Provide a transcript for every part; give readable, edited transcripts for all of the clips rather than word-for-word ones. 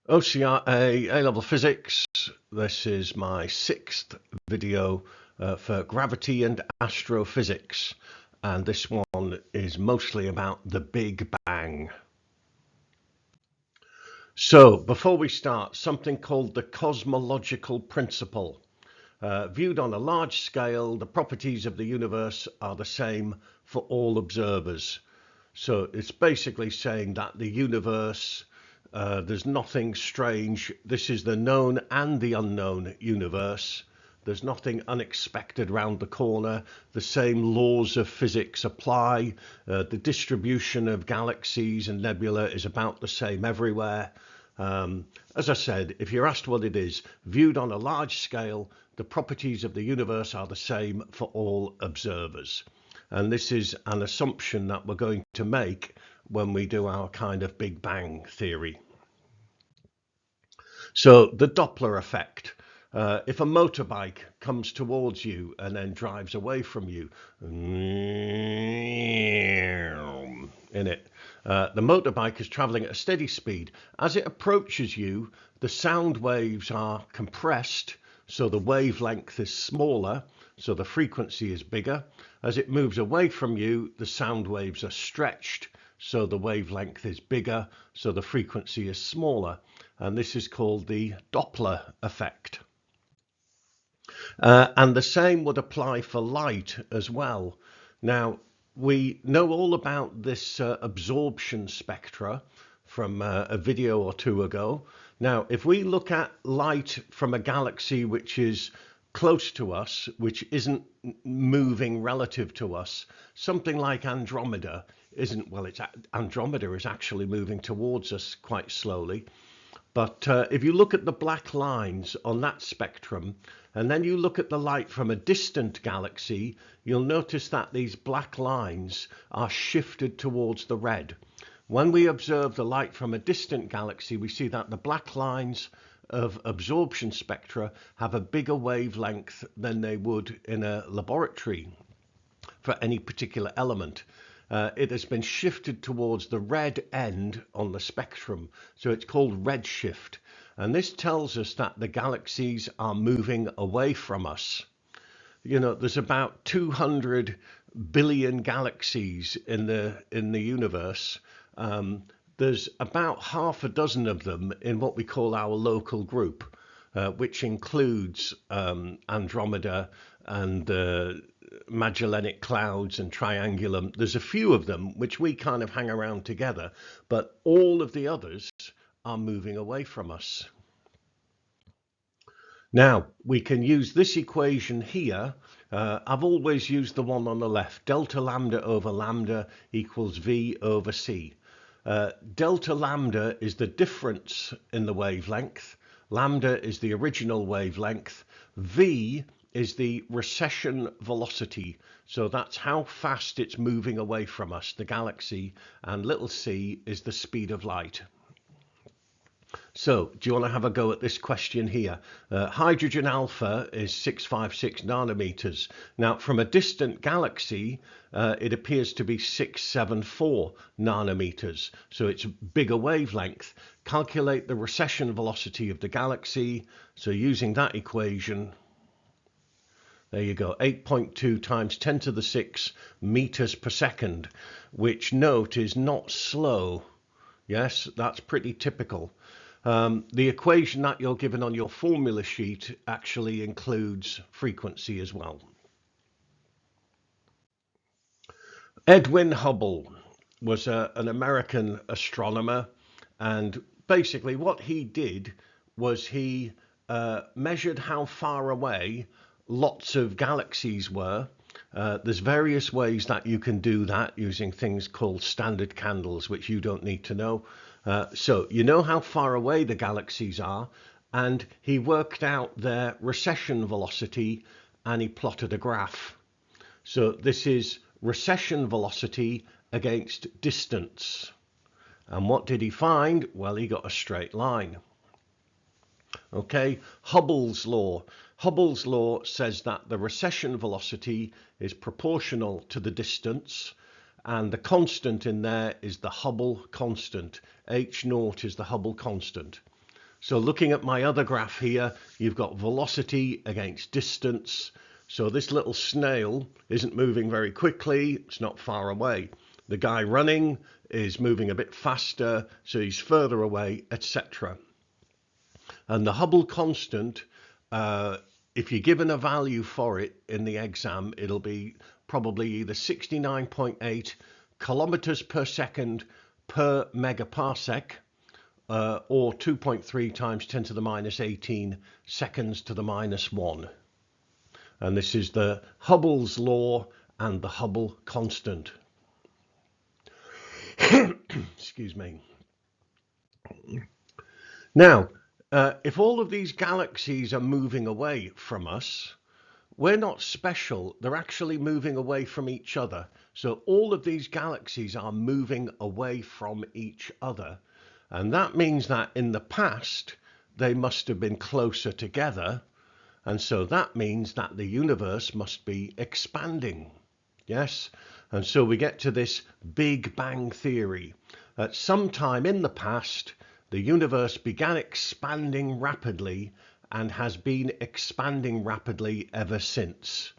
OCR A A-level physics. This is my sixth video for Gravity and Astrophysics, and this one is mostly about the Big Bang. So before we start, something called the cosmological principle. Viewed on a large scale, the properties of the universe are the same for all observers. So it's basically saying that the universe, there's nothing strange. This is the known and the unknown universe. There's nothing unexpected round the corner. The same laws of physics apply. The distribution of galaxies and nebula is about the same everywhere. As I said, if you're asked what it is, viewed on a large scale, the properties of the universe are the same for all observers. And this is an assumption that we're going to make when we do our kind of Big Bang theory. So the Doppler effect. If a motorbike comes towards you and then drives away from you, the motorbike is traveling at a steady speed. As it approaches you, the sound waves are compressed, so the wavelength is smaller, so the frequency is bigger. As it moves away from you, the sound waves are stretched, so the wavelength is bigger, so the frequency is smaller. And this is called the Doppler effect. And the same would apply for light as well. Now, we know all about this absorption spectra from a video or two ago. Now, if we look at light from a galaxy which is close to us, which isn't moving relative to us, something like Andromeda isn't, well, Andromeda is actually moving towards us quite slowly. But if you look at the black lines on that spectrum, and then you look at the light from a distant galaxy, you'll notice that these black lines are shifted towards the red. When we observe the light from a distant galaxy, we see that the black lines of absorption spectra have a bigger wavelength than they would in a laboratory for any particular element. It has been shifted towards the red end on the spectrum, so it's called redshift. And this tells us that the galaxies are moving away from us. You know, there's about 200 billion galaxies in the universe. There's about half a dozen of them in what we call our local group, which includes Andromeda and Magellanic Clouds and Triangulum. There's a few of them which we kind of hang around together, but all of the others are moving away from us. Now, we can use this equation here. I've always used the one on the left. Delta lambda over lambda equals V over C. Delta lambda is the difference in the wavelength. Lambda is the original wavelength. V is the recession velocity. So that's how fast it's moving away from us, the galaxy, and little c is the speed of light. So, do you want to have a go at this question here? Hydrogen alpha is 656 nanometers. Now, from a distant galaxy, it appears to be 674 nanometers. So it's bigger wavelength. Calculate the recession velocity of the galaxy. So using that equation, there you go, 8.2 times 10 to the 6 meters per second, which, note, is not slow. Yes, that's pretty typical. The equation that you're given on your formula sheet actually includes frequency as well. Edwin Hubble was an American astronomer, and basically what he did was he measured how far away lots of galaxies were. There's various ways that you can do that using things called standard candles, which you don't need to know. So you know how far away the galaxies are, and he worked out their recession velocity and he plotted a graph. So this is recession velocity against distance. And what did he find? Well, he got a straight line. Okay, Hubble's law. Hubble's law says that the recession velocity is proportional to the distance, and the constant in there is the Hubble constant. H naught is the Hubble constant. So looking at my other graph here, you've got velocity against distance. So this little snail isn't moving very quickly, it's not far away. The guy running is moving a bit faster, so he's further away, etc. And the Hubble constant, if you're given a value for it in the exam, it'll be probably either 69.8 kilometers per second per megaparsec, or 2.3 times 10 to the minus 18 seconds to the minus 1. And this is the Hubble's law and the Hubble constant. Excuse me. Now, if all of these galaxies are moving away from us, we're not special. They're actually moving away from each other. So all of these galaxies are moving away from each other. And that means that in the past, they must have been closer together. And so that means that the universe must be expanding. Yes? And so we get to this Big Bang theory. At some time in the past, the universe began expanding rapidly and has been expanding rapidly ever since.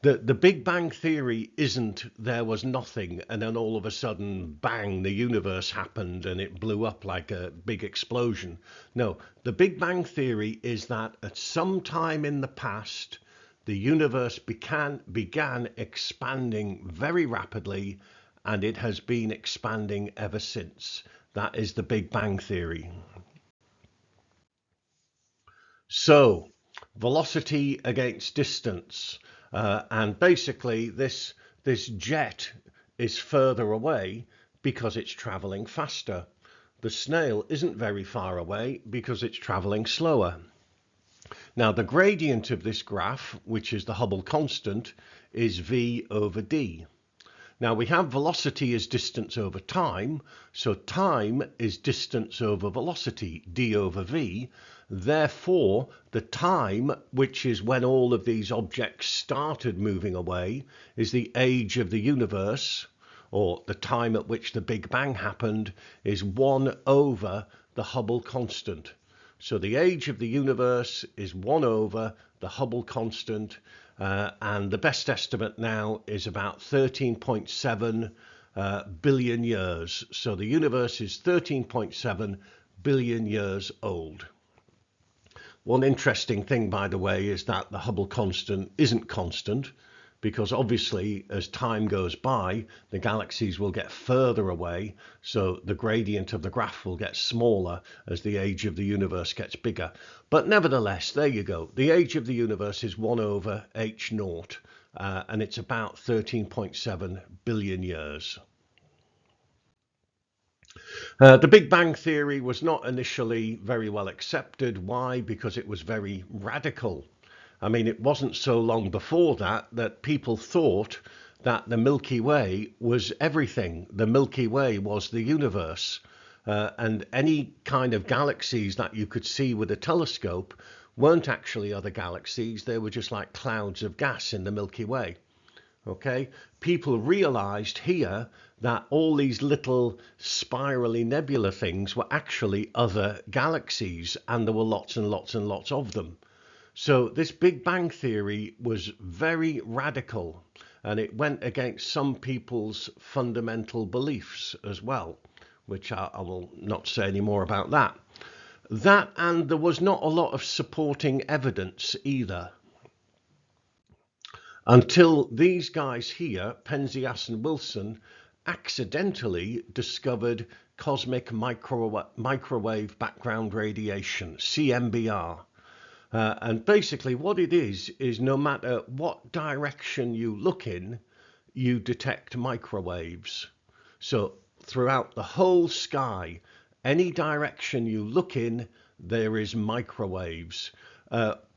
The Big Bang theory isn't there was nothing and then all of a sudden, bang, the universe happened and it blew up like a big explosion. No, the Big Bang theory is that at some time in the past, the universe began expanding very rapidly and it has been expanding ever since. That is the Big Bang theory. So, velocity against distance. And basically this jet is further away because it's traveling faster. The snail isn't very far away because it's traveling slower. Now the gradient of this graph, which is the Hubble constant, is v over d. Now we have velocity as distance over time, so time is distance over velocity, d over v. Therefore, the time, which is when all of these objects started moving away, is the age of the universe, or the time at which the Big Bang happened, is 1 over the Hubble constant. So the age of the universe is 1 over the Hubble constant, and the best estimate now is about 13.7 billion years. So the universe is 13.7 billion years old. One interesting thing, by the way, is that the Hubble constant isn't constant, because obviously as time goes by, the galaxies will get further away, so the gradient of the graph will get smaller as the age of the universe gets bigger. But nevertheless, there you go. The age of the universe is 1 over h naught, and it's about 13.7 billion years. The Big Bang theory was not initially very well accepted. Why? Because it was very radical. I mean, it wasn't so long before that people thought that the Milky Way was everything. The Milky Way was the universe. And any kind of galaxies that you could see with a telescope weren't actually other galaxies. They were just like clouds of gas in the Milky Way. Okay, people realized here that all these little spirally nebula things were actually other galaxies, and there were lots and lots and lots of them. So this Big Bang theory was very radical, and it went against some people's fundamental beliefs as well, which I will not say any more about that. That, and there was not a lot of supporting evidence either. Until these guys here, Penzias and Wilson, accidentally discovered cosmic microwave background radiation, CMBR. And basically what it is no matter what direction you look in, you detect microwaves. So throughout the whole sky, any direction you look in, there is microwaves.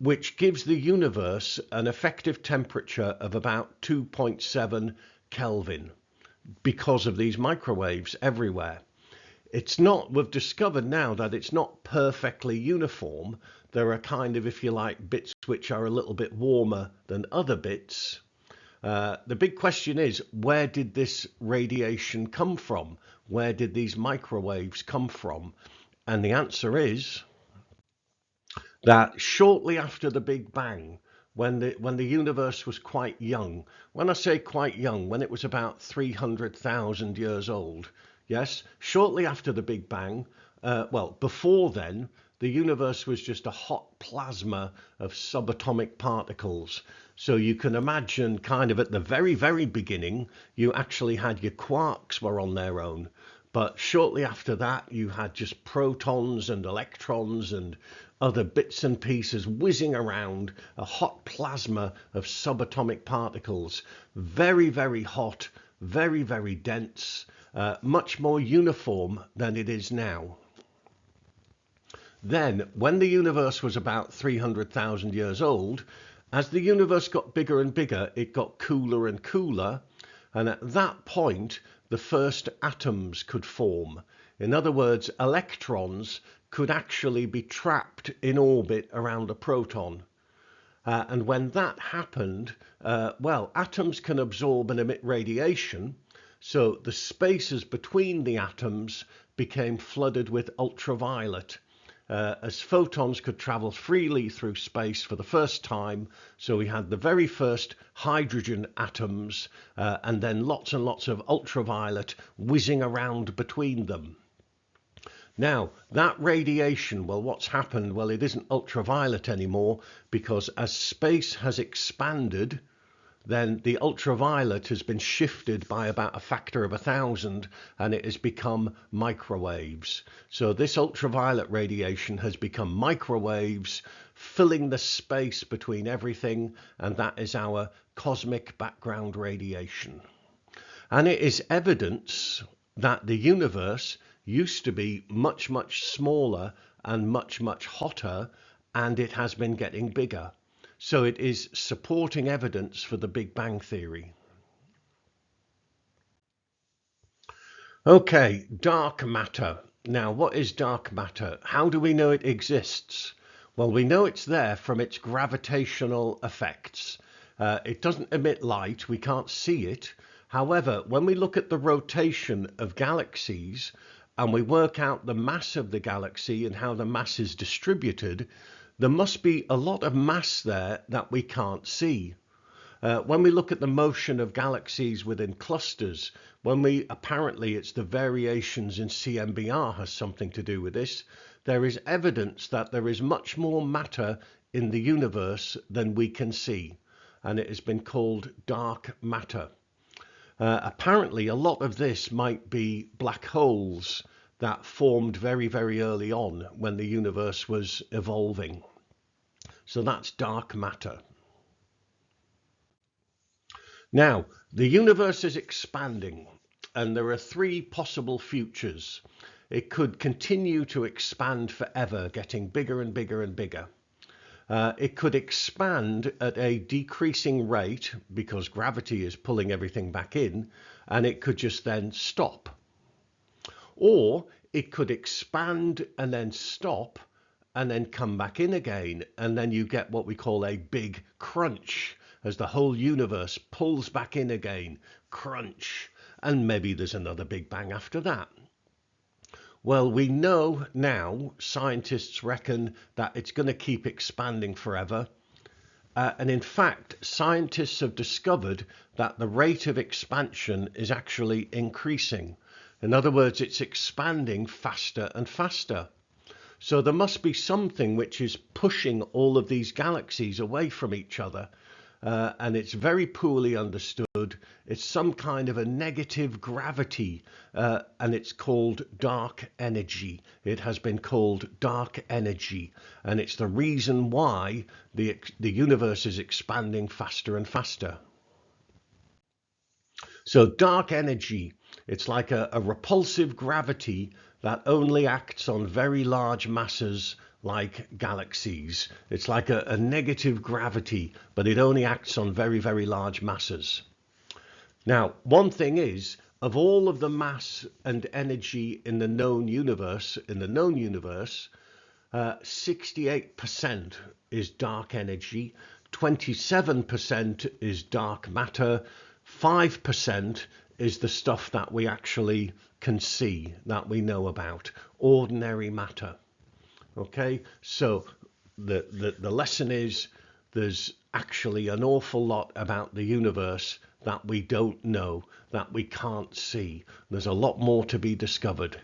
Which gives the universe an effective temperature of about 2.7 Kelvin because of these microwaves everywhere. It's not, we've discovered now that it's not perfectly uniform. There are kind of, if you like, bits which are a little bit warmer than other bits. The big question is, where did this radiation come from? Where did these microwaves come from? And the answer is that shortly after the Big Bang, when the universe was quite young, when I say quite young, when it was about 300,000 years old, yes, shortly after the Big Bang, well, before then, the universe was just a hot plasma of subatomic particles. So you can imagine kind of at the very, very beginning, you actually had your quarks were on their own. But shortly after that, you had just protons and electrons and other bits and pieces whizzing around, a hot plasma of subatomic particles. Very, very hot, very, very dense, much more uniform than it is now. Then, when the universe was about 300,000 years old, as the universe got bigger and bigger, it got cooler and cooler. And at that point, the first atoms could form. In other words, electrons could actually be trapped in orbit around a proton. And when that happened, well, atoms can absorb and emit radiation. So the spaces between the atoms became flooded with ultraviolet. As photons could travel freely through space for the first time. So we had the very first hydrogen atoms and then lots and lots of ultraviolet whizzing around between them. Now, that radiation, well, what's happened? Well, it isn't ultraviolet anymore because as space has expanded, then the ultraviolet has been shifted by about a factor of 1,000 and it has become microwaves. So this ultraviolet radiation has become microwaves, filling the space between everything, and that is our cosmic background radiation. And it is evidence that the universe used to be much, much smaller and much, much hotter, and it has been getting bigger. So it is supporting evidence for the Big Bang theory. Okay, dark matter. Now, what is dark matter? How do we know it exists? Well, we know it's there from its gravitational effects. It doesn't emit light, we can't see it. However, when we look at the rotation of galaxies and we work out the mass of the galaxy and how the mass is distributed, there must be a lot of mass there that we can't see. When we look at the motion of galaxies within clusters, apparently it's the variations in CMBR has something to do with this, there is evidence that there is much more matter in the universe than we can see, and it has been called dark matter. Apparently a lot of this might be black holes that formed very, very early on when the universe was evolving. So that's dark matter. Now, the universe is expanding, and there are three possible futures. It could continue to expand forever, getting bigger and bigger and bigger. It could expand at a decreasing rate because gravity is pulling everything back in, and it could just then stop. Or it could expand and then stop and then come back in again, and then you get what we call a big crunch as the whole universe pulls back in again, crunch, and maybe there's another Big Bang after that. Well, we know now, scientists reckon that it's going to keep expanding forever. And in fact, scientists have discovered that the rate of expansion is actually increasing. In other words, it's expanding faster and faster. So there must be something which is pushing all of these galaxies away from each other. And it's very poorly understood. It's some kind of a negative gravity, and it's called dark energy. It has been called dark energy, and it's the reason why the universe is expanding faster and faster. So dark energy, it's like a repulsive gravity that only acts on very large masses like galaxies. It's like a negative gravity, but it only acts on very, very large masses. Now, one thing is, of all of the mass and energy in the known universe, 68% is dark energy, 27% is dark matter, 5% is the stuff that we actually can see, that we know about, ordinary matter. Okay, so the lesson is there's actually an awful lot about the universe that we don't know, that we can't see. There's a lot more to be discovered.